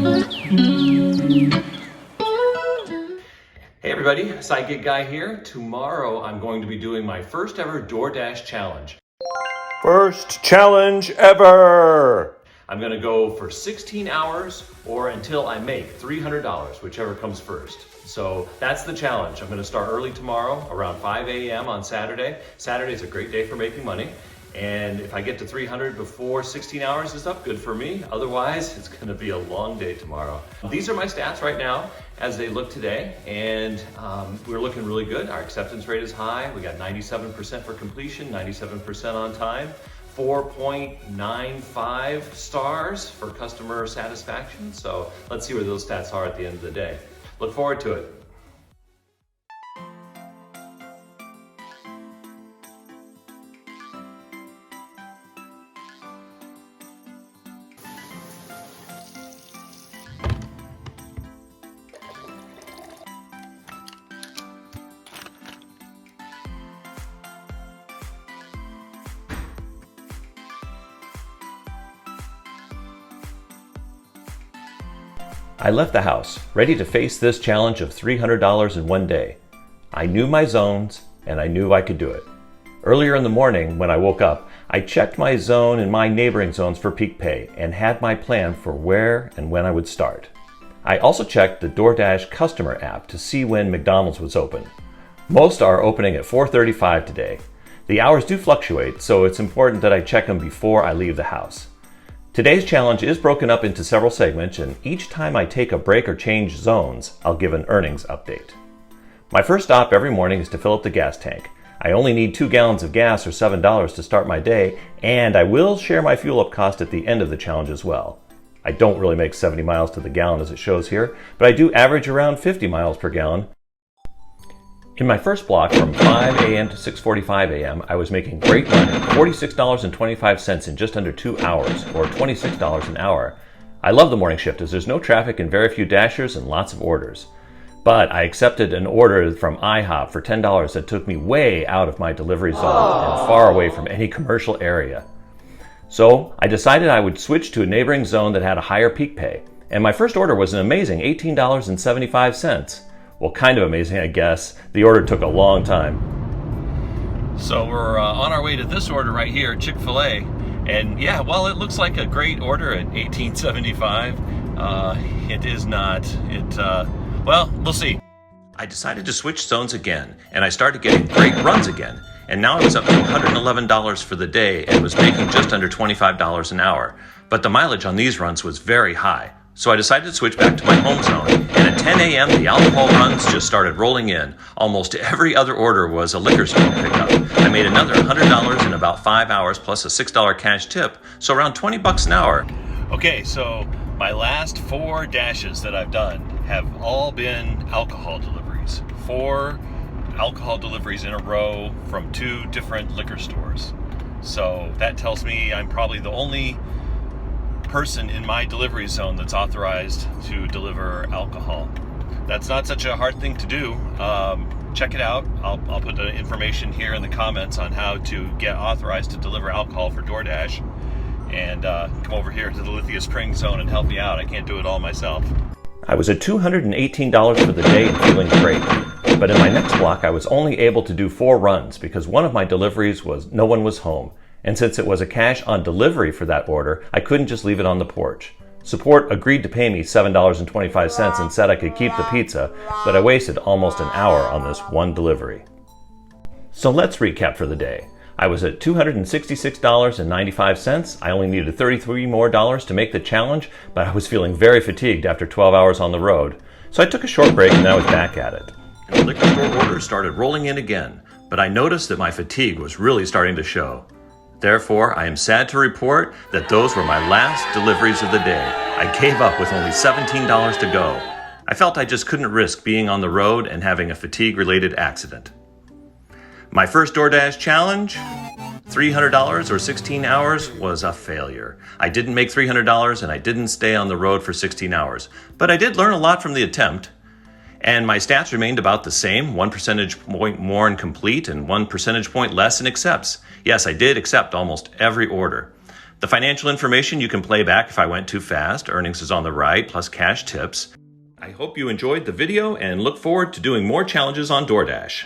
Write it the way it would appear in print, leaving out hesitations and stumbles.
Hey everybody, Sidekick Guy here. Tomorrow I'm going to be doing my first ever DoorDash challenge. First challenge ever! I'm going to go for 16 hours or until I make $300, whichever comes first. So that's the challenge. I'm going to start early tomorrow around 5 a.m. on Saturday. Saturday is a great day for making money. And if I get to 300 before 16 hours is up, good for me. Otherwise, it's going to be a long day tomorrow. These are my stats right now as they look today, and we're looking really good. Our acceptance rate is high. We got 97% for completion, 97% on time, 4.95 stars for customer satisfaction. So let's see where those stats are at the end of the day. Look forward to it. I left the house, ready to face this challenge of $300 in one day. I knew my zones, and I knew I could do it. Earlier in the morning, when I woke up, I checked my zone and my neighboring zones for peak pay and had my plan for where and when I would start. I also checked the DoorDash customer app to see when McDonald's was open. Most are opening at 4:35 today. The hours do fluctuate, so it's important that I check them before I leave the house. Today's challenge is broken up into several segments, and each time I take a break or change zones, I'll give an earnings update. My first stop every morning is to fill up the gas tank. I only need 2 gallons of gas or $7 to start my day, and I will share my fuel up cost at the end of the challenge as well. I don't really make 70 miles to the gallon as it shows here, but I do average around 50 miles per gallon. In my first block from 5 a.m. to 6:45 a.m., I was making great money, $46.25 in just under 2 hours, or $26 an hour. I love the morning shift as there's no traffic and very few dashers and lots of orders. But I accepted an order from IHOP for $10 that took me way out of my delivery zone and far away from any commercial area. So I decided I would switch to a neighboring zone that had a higher peak pay, and my first order was an amazing $18.75. Well, kind of amazing, I guess. The order took a long time. So we're on our way to this order right here, Chick-fil-A. And yeah, while it looks like a great order at $18.75, it is not. Well, we'll see. I decided to switch zones again, and I started getting great runs again. And now I was up to $111 for the day and was making just under $25 an hour. But the mileage on these runs was very high. So I decided to switch back to my home zone, and at 10 a.m. the alcohol runs just started rolling in. Almost every other order was a liquor store pickup. I made another $100 in about 5 hours plus a $6 cash tip, so around $20 an hour. Okay, so my last 4 dashes that I've done have all been alcohol deliveries. 4 alcohol deliveries in a row from 2 different liquor stores. So that tells me I'm probably the only person in my delivery zone that's authorized to deliver alcohol. That's not such a hard thing to do. Check it out. I'll put the information here in the comments on how to get authorized to deliver alcohol for DoorDash, and come over here to the Lithia Springs zone and help me out. I can't do it all myself. I was at $218 for the day and feeling great. But in my next block, I was only able to do 4 runs because one of my deliveries was no one was home. And since it was a cash on delivery for that order, I couldn't just leave it on the porch. Support agreed to pay me $7.25 and said I could keep the pizza, but I wasted almost an hour on this one delivery. So let's recap for the day. I was at $266.95. I only needed $33 more to make the challenge, but I was feeling very fatigued after 12 hours on the road. So I took a short break and then I was back at it. And the liquor store orders started rolling in again, but I noticed that my fatigue was really starting to show. Therefore, I am sad to report that those were my last deliveries of the day. I gave up with only $17 to go. I felt I just couldn't risk being on the road and having a fatigue-related accident. My first DoorDash challenge, $300 or 16 hours, was a failure. I didn't make $300 and I didn't stay on the road for 16 hours, but I did learn a lot from the attempt. And my stats remained about the same, 1 percentage point more in complete and 1 percentage point less in accepts. Yes, I did accept almost every order. The financial information you can play back if I went too fast. Earnings is on the right, plus cash tips. I hope you enjoyed the video and look forward to doing more challenges on DoorDash.